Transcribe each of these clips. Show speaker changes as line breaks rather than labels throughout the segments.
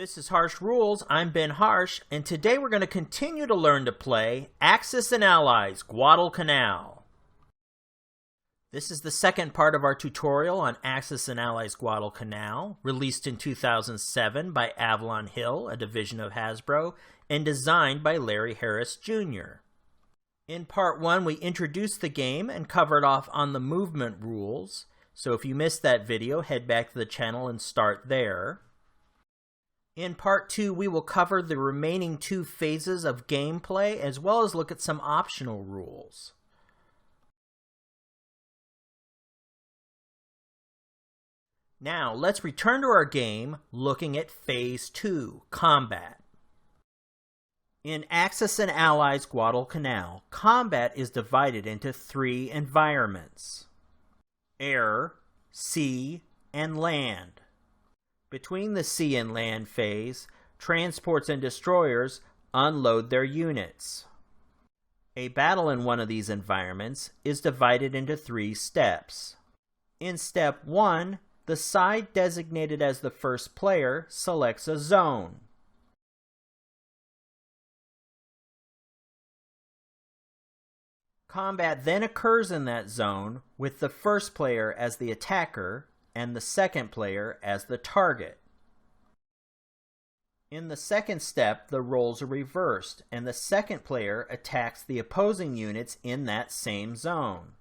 This is Harsh Rules. I'm Ben Harsh, and today we're going to continue to learn to play Axis and Allies Guadalcanal. This is the second part of our tutorial on Axis and Allies Guadalcanal, released in 2007 by Avalon Hill, a division of Hasbro, and designed by Larry Harris Jr. In part 1, we introduced the game and covered off on the movement rules, so if you missed that video, head back to the channel and start there. In part 2, we will cover the remaining 2 phases of gameplay, as well as look at some optional rules. Now, let's return to our game, looking at Phase 2, Combat. In Axis and Allies Guadalcanal, combat is divided into 3 environments: air, sea, and land. Between the sea and land phase, transports and destroyers unload their units. A battle in one of these environments is divided into 3 steps. In Step 1, the side designated as the first player selects a zone. Combat then occurs in that zone with the first player as the attacker and the second player as the target. In the second step, the roles are reversed, and the second player attacks the opposing units in that same zone.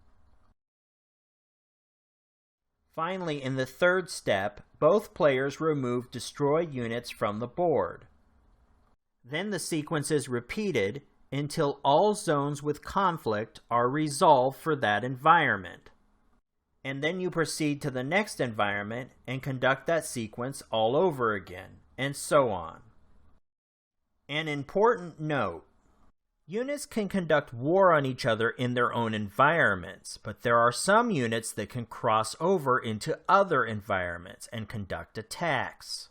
Finally, in the third step, both players remove destroyed units from the board. Then the sequence is repeated until all zones with conflict are resolved for that environment. And then you proceed to the next environment and conduct that sequence all over again, and so on. An important note: units can conduct war on each other in their own environments, but there are some units that can cross over into other environments and conduct attacks.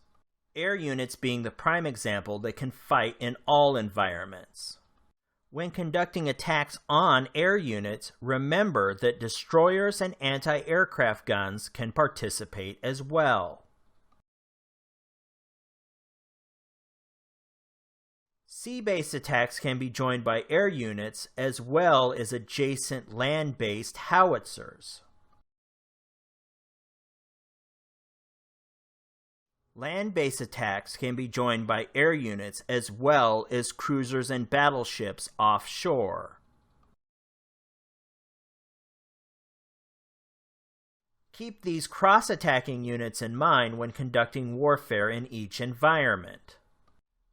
Air units being the prime example that can fight in all environments. When conducting attacks on air units, remember that destroyers and anti-aircraft guns can participate as well. Sea-based attacks can be joined by air units as well as adjacent land-based howitzers. Land-based attacks can be joined by air units as well as cruisers and battleships offshore. Keep these cross-attacking units in mind when conducting warfare in each environment.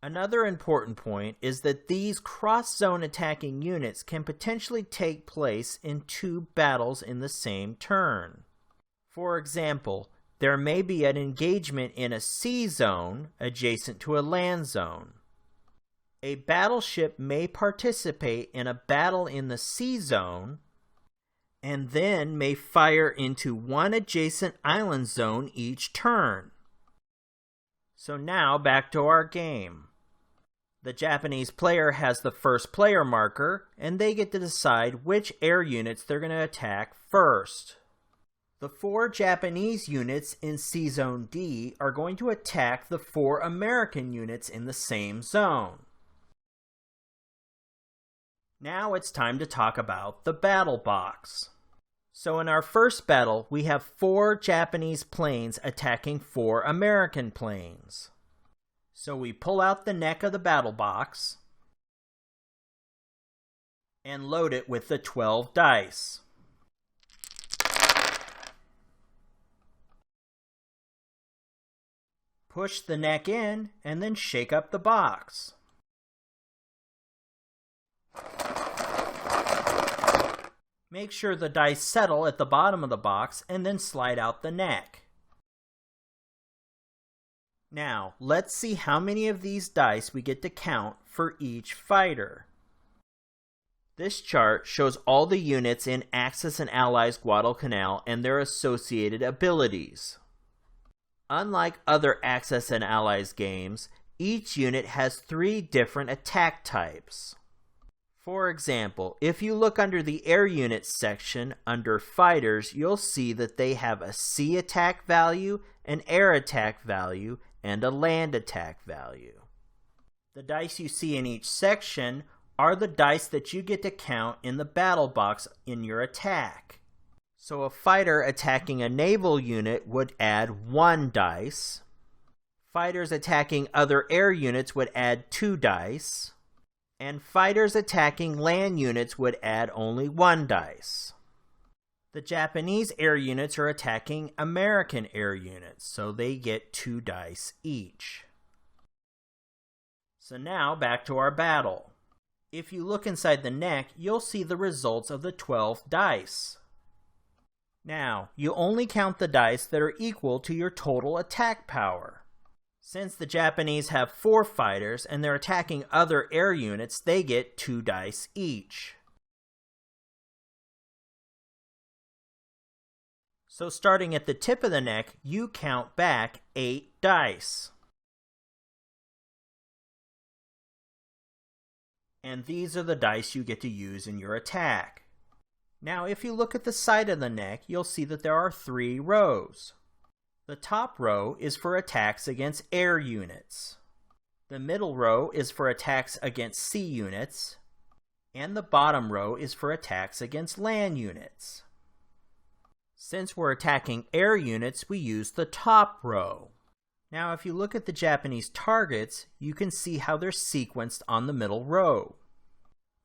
Another important point is that these cross-zone attacking units can potentially take place in 2 battles in the same turn. For example, there may be an engagement in a sea zone adjacent to a land zone. A battleship may participate in a battle in the sea zone and then may fire into one adjacent island zone each turn. So now back to our game. The Japanese player has the first player marker, and they get to decide which air units they're going to attack first. The 4 Japanese units in Sea Zone D are going to attack the 4 American units in the same zone. Now it's time to talk about the battle box. So in our first battle, we have 4 Japanese planes attacking 4 American planes. So we pull out the neck of the battle box and load it with the 12 dice. Push the neck in and then shake up the box. Make sure the dice settle at the bottom of the box and then slide out the neck. Now, let's see how many of these dice we get to count for each fighter. This chart shows all the units in Axis and Allies Guadalcanal and their associated abilities. Unlike other Axis and Allies games, each unit has 3 different attack types. For example, if you look under the air units section under fighters, you'll see that they have a sea attack value, an air attack value, and a land attack value. The dice you see in each section are the dice that you get to count in the battle box in your attack. So a fighter attacking a naval unit would add 1 dice. Fighters attacking other air units would add 2 dice. And fighters attacking land units would add only 1 dice. The Japanese air units are attacking American air units, so they get 2 dice each. So now back to our battle. If you look inside the neck, you'll see the results of the 12 dice. Now, you only count the dice that are equal to your total attack power. Since the Japanese have 4 fighters and they're attacking other air units, they get 2 dice each. So starting at the tip of the neck, you count back 8 dice. And these are the dice you get to use in your attack. Now, if you look at the side of the neck, you'll see that there are 3 rows. The top row is for attacks against air units. The middle row is for attacks against sea units. And the bottom row is for attacks against land units. Since we're attacking air units, we use the top row. Now, if you look at the Japanese targets, you can see how they're sequenced on the middle row.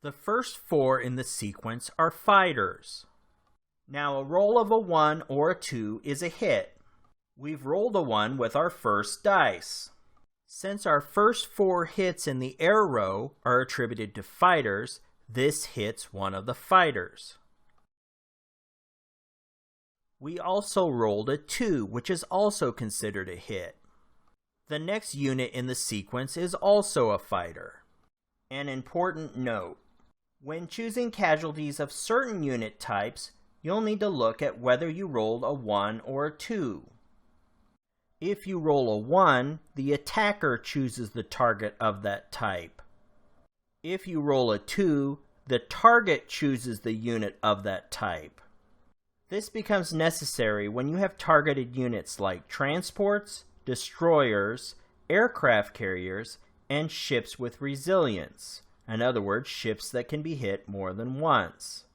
The first 4 in the sequence are fighters. Now, a roll of a 1 or a 2 is a hit. We've rolled a 1 with our first dice. Since our first 4 hits in the air row are attributed to fighters, this hits one of the fighters. We also rolled a 2, which is also considered a hit. The next unit in the sequence is also a fighter. An important note: when choosing casualties of certain unit types, you'll need to look at whether you rolled a 1 or a 2. If you roll a 1, the attacker chooses the target of that type. If you roll a 2, the target chooses the unit of that type. This becomes necessary when you have targeted units like transports, destroyers, aircraft carriers, and ships with resilience. In other words, ships that can be hit more than once.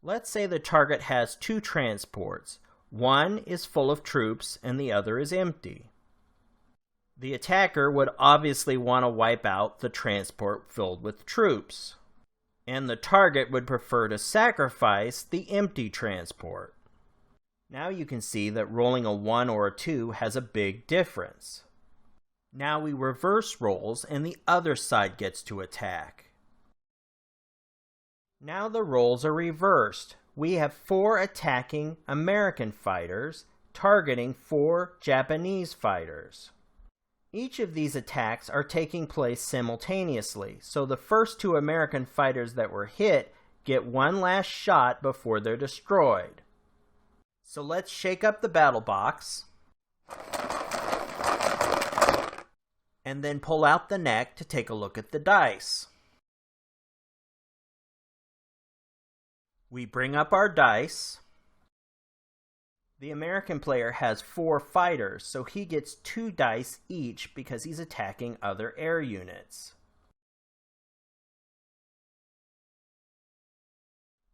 Let's say the target has 2 transports. One is full of troops and the other is empty. The attacker would obviously want to wipe out the transport filled with troops, and the target would prefer to sacrifice the empty transport. Now you can see that rolling a 1 or a 2 has a big difference. Now we reverse rolls and the other side gets to attack. Now the roles are reversed. We have 4 attacking American fighters targeting 4 Japanese fighters. Each of these attacks are taking place simultaneously, so the first 2 American fighters that were hit get one last shot before they're destroyed. So let's shake up the battle box and then pull out the neck to take a look at the dice. We bring up our dice. The American player has 4 fighters, so he gets 2 dice each because he's attacking other air units.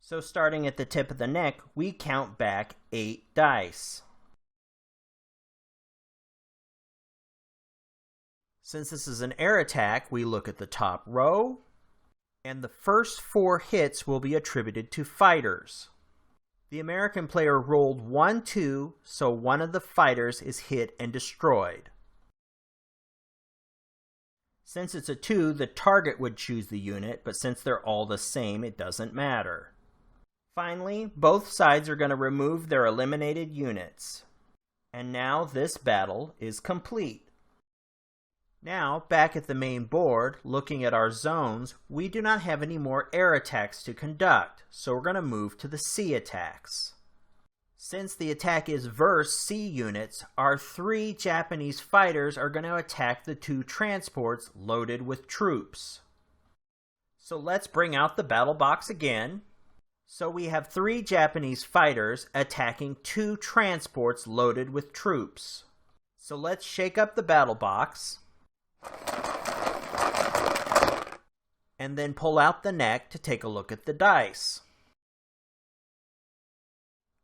So starting at the tip of the neck, we count back 8 dice. Since this is an air attack, we look at the top row, and the first 4 hits will be attributed to fighters. The American player rolled 1, 2, so one of the fighters is hit and destroyed. Since it's a 2, the target would choose the unit, but since they're all the same, it doesn't matter. Finally, both sides are going to remove their eliminated units. And now this battle is complete. Now, back at the main board, looking at our zones, we do not have any more air attacks to conduct, so we're going to move to the sea attacks. Since the attack is versus sea units, our 3 Japanese fighters are going to attack the 2 transports loaded with troops. So let's bring out the battle box again. So we have 3 Japanese fighters attacking 2 transports loaded with troops. So let's shake up the battle box and then pull out the neck to take a look at the dice.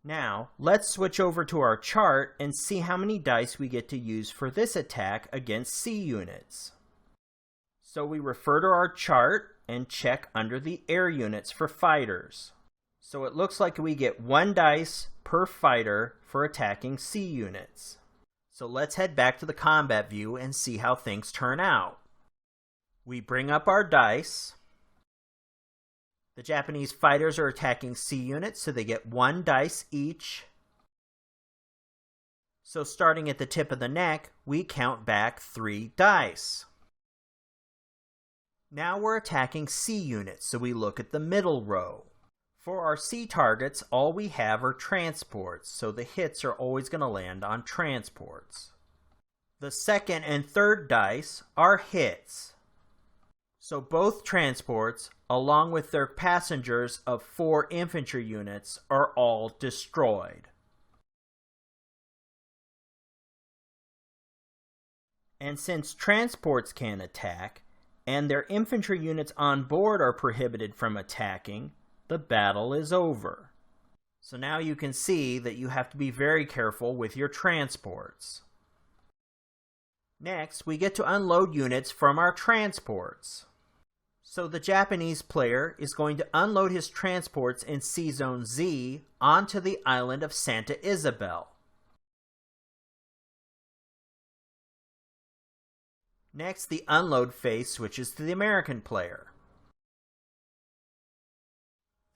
Now, let's switch over to our chart and see how many dice we get to use for this attack against sea units. So we refer to our chart and check under the air units for fighters. So it looks like we get 1 dice per fighter for attacking sea units. So let's head back to the combat view and see how things turn out. We bring up our dice. The Japanese fighters are attacking sea units, so they get 1 dice each. So starting at the tip of the neck, we count back 3 dice. Now we're attacking sea units, so we look at the middle row. For our sea targets, all we have are transports, so the hits are always going to land on transports. The second and third dice are hits. So both transports, along with their passengers of 4 infantry units, are all destroyed. And since transports can't attack, and their infantry units on board are prohibited from attacking, the battle is over. So now you can see that you have to be very careful with your transports. Next, we get to unload units from our transports. So the Japanese player is going to unload his transports in Sea Zone Z onto the island of Santa Isabel. Next, the unload phase switches to the American player.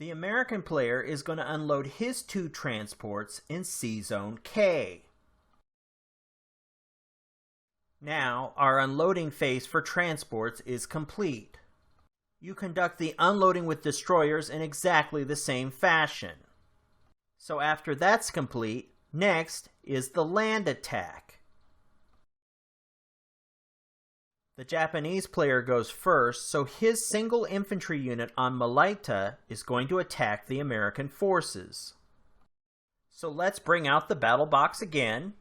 The American player is going to unload his 2 transports in Sea Zone K. Now, our unloading phase for transports is complete. You conduct the unloading with destroyers in exactly the same fashion. So after that's complete, next is the land attack. The Japanese player goes first, so his single infantry unit on Malaita is going to attack the American forces. So let's bring out the battle box again.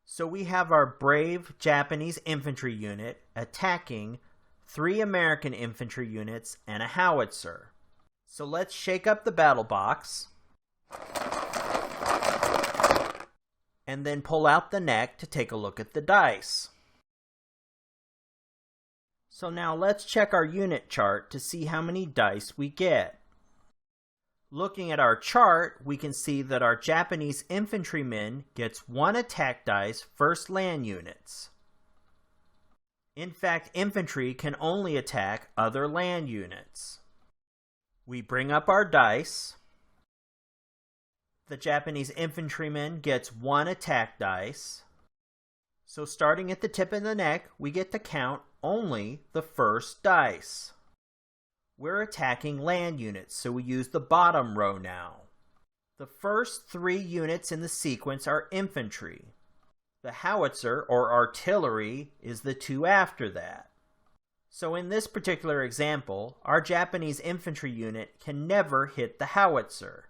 So we have our brave Japanese infantry unit attacking 3 American infantry units and a howitzer. So let's shake up the battle box and then pull out the neck to take a look at the dice. So now let's check our unit chart to see how many dice we get. Looking at our chart, we can see that our Japanese infantryman gets 1 attack dice versus land units. In fact, infantry can only attack other land units. We bring up our dice. The Japanese infantryman gets 1 attack dice. So starting at the tip of the neck, we get to count only the first dice. We're attacking land units, so we use the bottom row now. The first 3 units in the sequence are infantry. The howitzer, or artillery, is the 2 after that. So in this particular example, our Japanese infantry unit can never hit the howitzer.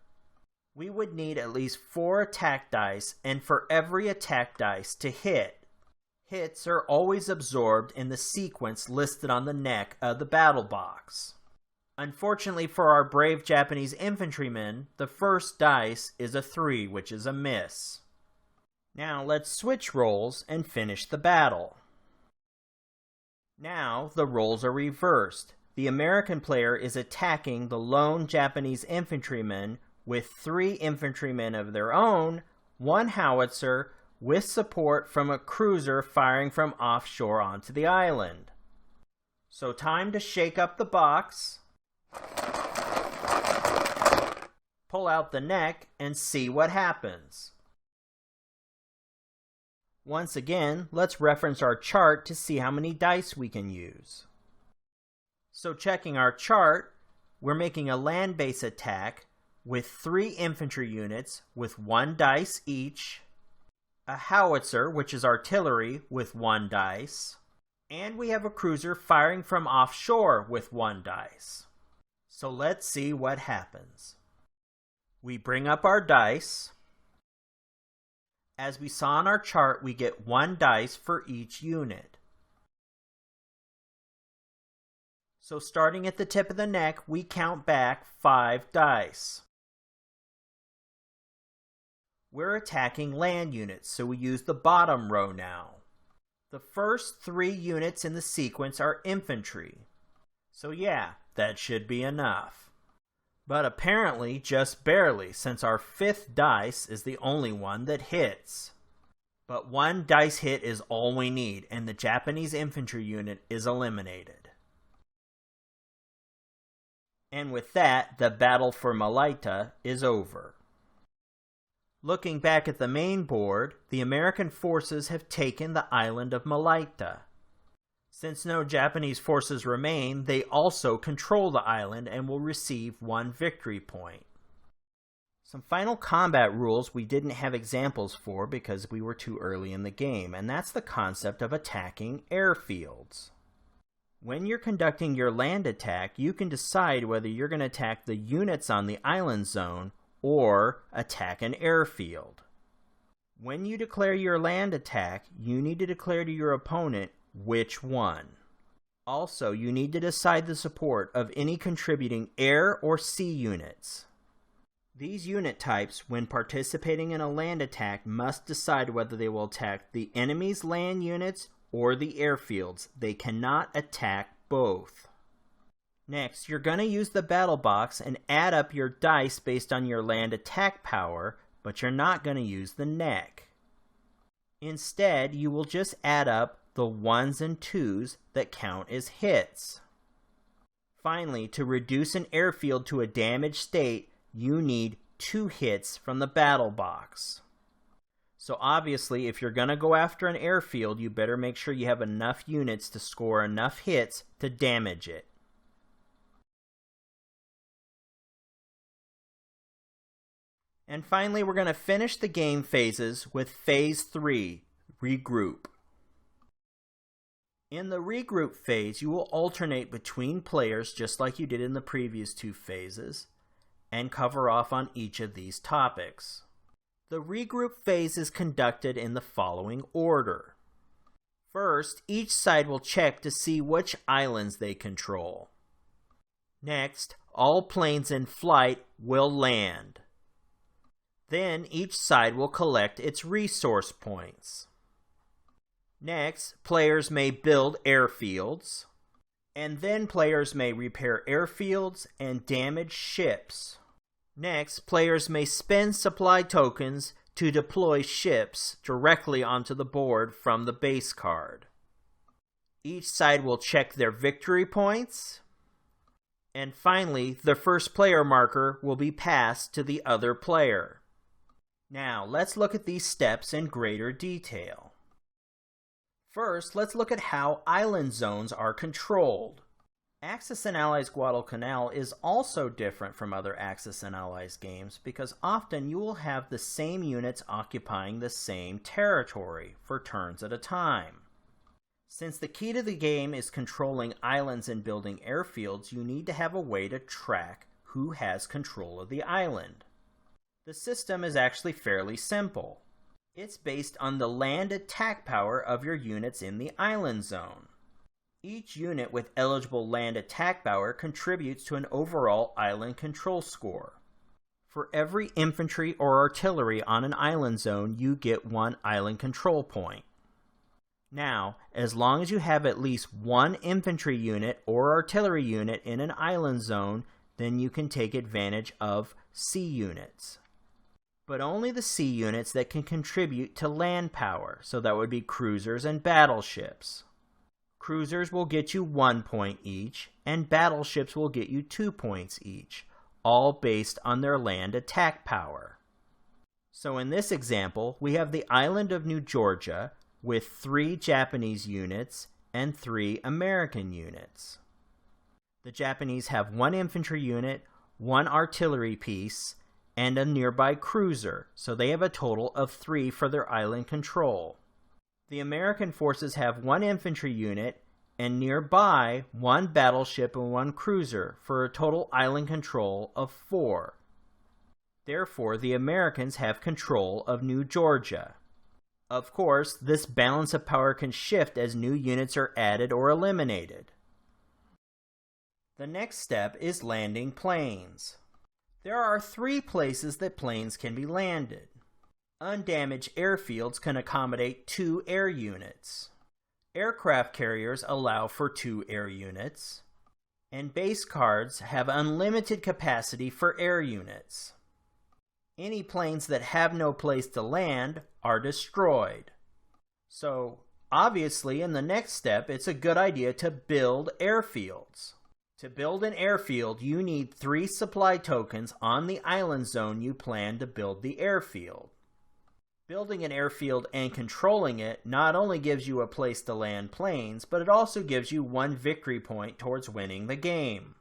We would need at least 4 attack dice, and for every attack dice to hit. Hits are always absorbed in the sequence listed on the neck of the battle box. Unfortunately for our brave Japanese infantrymen, the first dice is a 3, which is a miss. Now let's switch roles and finish the battle. Now the roles are reversed. The American player is attacking the lone Japanese infantryman with 3 infantrymen of their own, 1 howitzer, with support from a cruiser firing from offshore onto the island. So time to shake up the box, pull out the neck, and see what happens. Once again, let's reference our chart to see how many dice we can use. So checking our chart, we're making a land base attack with 3 infantry units with 1 dice each, a howitzer, which is artillery, with 1 dice, and we have a cruiser firing from offshore with 1 dice. So let's see what happens. We bring up our dice. As we saw on our chart, we get 1 dice for each unit. So starting at the tip of the neck, we count back 5 dice. We're attacking land units, so we use the bottom row now. The first 3 units in the sequence are infantry. So yeah, that should be enough. But apparently just barely, since our 5th dice is the only one that hits. But 1 dice hit is all we need, and the Japanese infantry unit is eliminated. And with that, the battle for Malaita is over. Looking back at the main board, the American forces have taken the island of Malaita. Since no Japanese forces remain, they also control the island and will receive 1 victory point. Some final combat rules we didn't have examples for because we were too early in the game, and that's the concept of attacking airfields. When you're conducting your land attack, you can decide whether you're going to attack the units on the island zone or attack an airfield. When you declare your land attack, you need to declare to your opponent which one. Also, you need to decide the support of any contributing air or sea units. These unit types, when participating in a land attack, must decide whether they will attack the enemy's land units or the airfields. They cannot attack both. Next, you're going to use the battle box and add up your dice based on your land attack power, but you're not going to use the neck. Instead, you will just add up the 1s and 2s that count as hits. Finally, to reduce an airfield to a damaged state, you need 2 hits from the battle box. So obviously, if you're going to go after an airfield, you better make sure you have enough units to score enough hits to damage it. And finally, we're going to finish the game phases with Phase 3, Regroup. In the Regroup phase, you will alternate between players just like you did in the previous 2 phases, and cover off on each of these topics. The Regroup phase is conducted in the following order. First, each side will check to see which islands they control. Next, all planes in flight will land. Then each side will collect its resource points. Next, players may build airfields, and then players may repair airfields and damage ships. Next, players may spend supply tokens to deploy ships directly onto the board from the base card. Each side will check their victory points, and finally, the first player marker will be passed to the other player. Now, let's look at these steps in greater detail. First, let's look at how island zones are controlled. Axis and Allies Guadalcanal is also different from other Axis and Allies games because often you will have the same units occupying the same territory for turns at a time. Since the key to the game is controlling islands and building airfields, you need to have a way to track who has control of the island. The system is actually fairly simple. It's based on the land attack power of your units in the island zone. Each unit with eligible land attack power contributes to an overall island control score. For every infantry or artillery on an island zone, you get 1 island control point. Now, as long as you have at least 1 infantry unit or artillery unit in an island zone, then you can take advantage of sea units. But only the sea units that can contribute to land power, so that would be cruisers and battleships. Cruisers will get you 1 point each, and battleships will get you 2 points each, all based on their land attack power. So in this example, we have the island of New Georgia with 3 Japanese units and 3 American units. The Japanese have 1 infantry unit, 1 artillery piece, and a nearby cruiser, so they have a total of 3 for their island control. The American forces have 1 infantry unit, and nearby 1 battleship and 1 cruiser, for a total island control of 4. Therefore, the Americans have control of New Georgia. Of course, this balance of power can shift as new units are added or eliminated. The next step is landing planes. There are 3 places that planes can be landed. Undamaged airfields can accommodate 2 air units. Aircraft carriers allow for 2 air units. And base cards have unlimited capacity for air units. Any planes that have no place to land are destroyed. So, obviously, in the next step, it's a good idea to build airfields. To build an airfield, you need 3 supply tokens on the island zone you plan to build the airfield. Building an airfield and controlling it not only gives you a place to land planes, but it also gives you 1 victory point towards winning the game.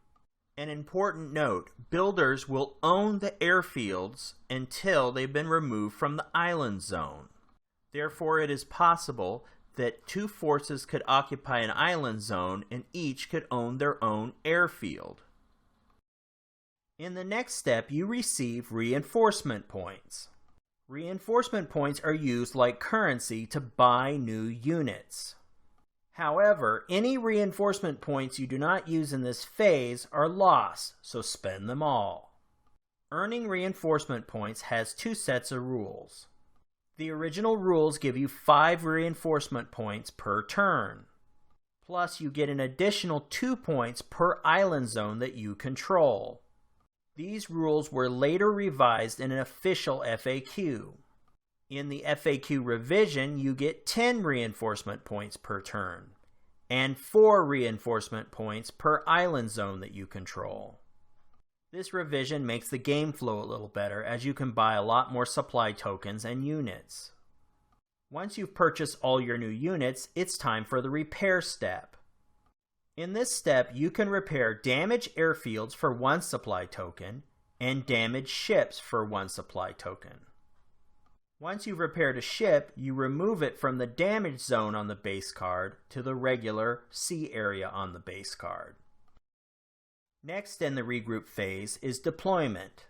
An important note, builders will own the airfields until they've been removed from the island zone. Therefore, it is possible that 2 forces could occupy an island zone and each could own their own airfield. In the next step, you receive reinforcement points. Reinforcement points are used like currency to buy new units. However, any reinforcement points you do not use in this phase are lost, so spend them all. Earning reinforcement points has 2 sets of rules. The original rules give you 5 reinforcement points per turn. Plus, you get an additional 2 points per island zone that you control. These rules were later revised in an official FAQ. In the FAQ revision, you get 10 reinforcement points per turn, and 4 reinforcement points per island zone that you control. This revision makes the game flow a little better, as you can buy a lot more supply tokens and units. Once you've purchased all your new units, it's time for the repair step. In this step, you can repair damaged airfields for 1 supply token, and damaged ships for 1 supply token. Once you've repaired a ship, you remove it from the damage zone on the base card to the regular sea area on the base card. Next in the regroup phase is deployment.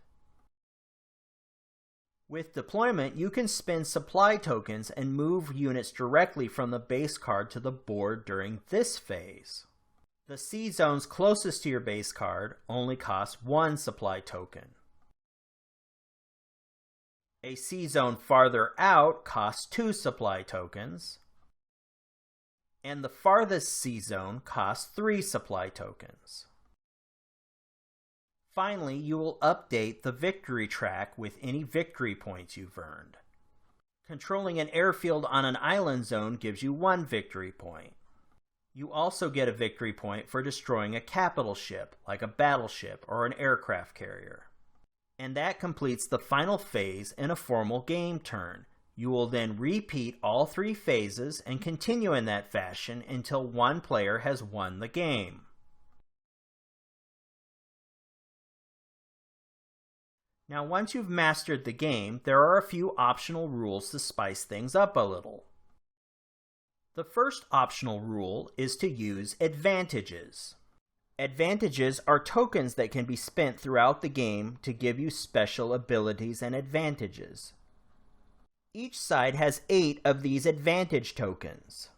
With deployment, you can spend supply tokens and move units directly from the base card to the board during this phase. The sea zones closest to your base card only cost 1 supply token. A sea zone farther out costs 2 supply tokens, and the farthest sea zone costs 3 supply tokens. Finally, you will update the victory track with any victory points you've earned. Controlling an airfield on an island zone gives you 1 victory point. You also get a victory point for destroying a capital ship, like a battleship or an aircraft carrier. And that completes the final phase in a formal game turn. You will then repeat all 3 phases and continue in that fashion until 1 player has won the game. Now, once you've mastered the game, there are a few optional rules to spice things up a little. The first optional rule is to use advantages. Advantages are tokens that can be spent throughout the game to give you special abilities and advantages. Each side has 8 of these advantage tokens.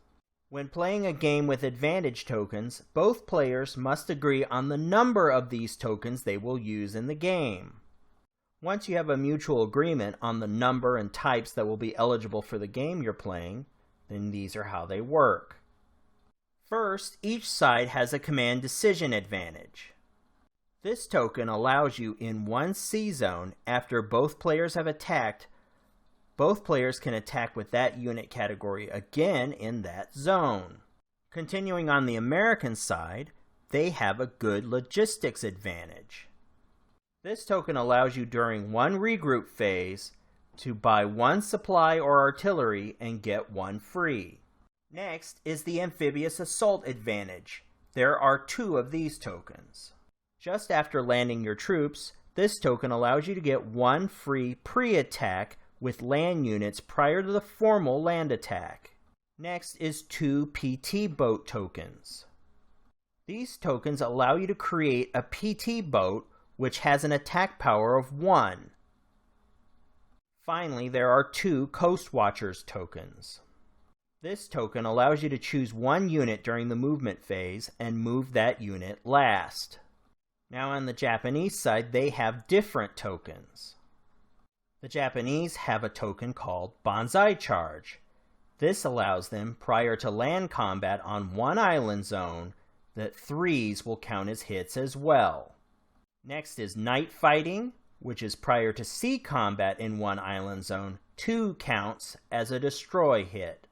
When playing a game with advantage tokens, both players must agree on the number of these tokens they will use in the game. Once you have a mutual agreement on the number and types that will be eligible for the game you're playing, then these are how they work. First, each side has a command decision advantage. This token allows you in 1 sea zone, after both players have attacked, both players can attack with that unit category again in that zone. Continuing on the American side, they have a good logistics advantage. This token allows you during 1 regroup phase to buy 1 supply or artillery and get 1 free. Next is the Amphibious Assault advantage. There are 2 of these tokens. Just after landing your troops, this token allows you to get 1 free pre-attack with land units prior to the formal land attack. Next is 2 PT boat tokens. These tokens allow you to create a PT boat which has an attack power of 1. Finally, there are 2 Coast Watchers tokens. This token allows you to choose one unit during the movement phase and move that unit last. Now on the Japanese side, they have different tokens. The Japanese have a token called Banzai Charge. This allows them, prior to land combat on one island zone, that 3s will count as hits as well. Next is Night Fighting, which is prior to sea combat in one island zone, 2 counts as a destroy hit.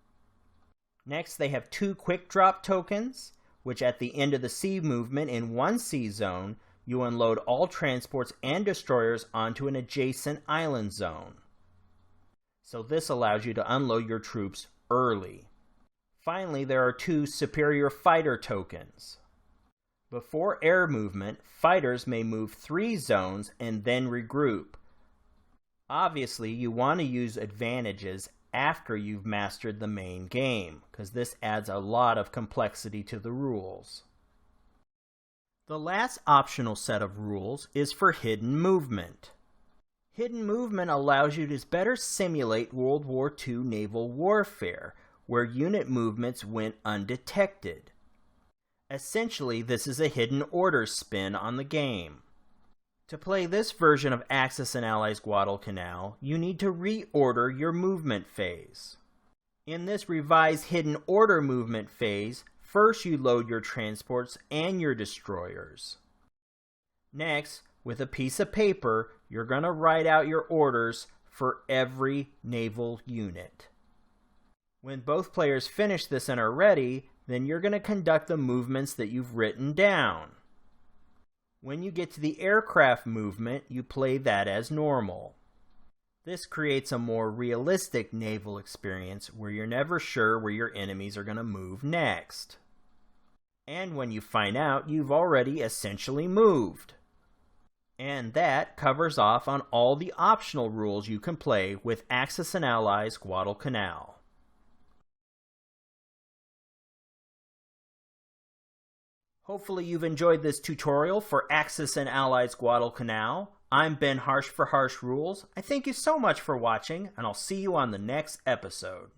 Next, they have 2 Quick Drop tokens, which at the end of the sea movement in one sea zone, you unload all transports and destroyers onto an adjacent island zone. So this allows you to unload your troops early. Finally, there are 2 Superior Fighter tokens. Before air movement, fighters may move 3 zones and then regroup. Obviously, you want to use advantages after you've mastered the main game, because this adds a lot of complexity to the rules. The last optional set of rules is for hidden movement. Hidden movement allows you to better simulate World War II naval warfare, where unit movements went undetected. Essentially, this is a hidden order spin on the game. To play this version of Axis and Allies Guadalcanal, you need to reorder your movement phase. In this revised hidden order movement phase, first you load your transports and your destroyers. Next, with a piece of paper, you're going to write out your orders for every naval unit. When both players finish this and are ready, then you're going to conduct the movements that you've written down. When you get to the aircraft movement, you play that as normal. This creates a more realistic naval experience where you're never sure where your enemies are going to move next. And when you find out, you've already essentially moved. And that covers off on all the optional rules you can play with Axis and Allies Guadalcanal. Hopefully you've enjoyed this tutorial for Axis and Allies Guadalcanal. I'm Ben Harsh for Harsh Rules. I thank you so much for watching, and I'll see you on the next episode.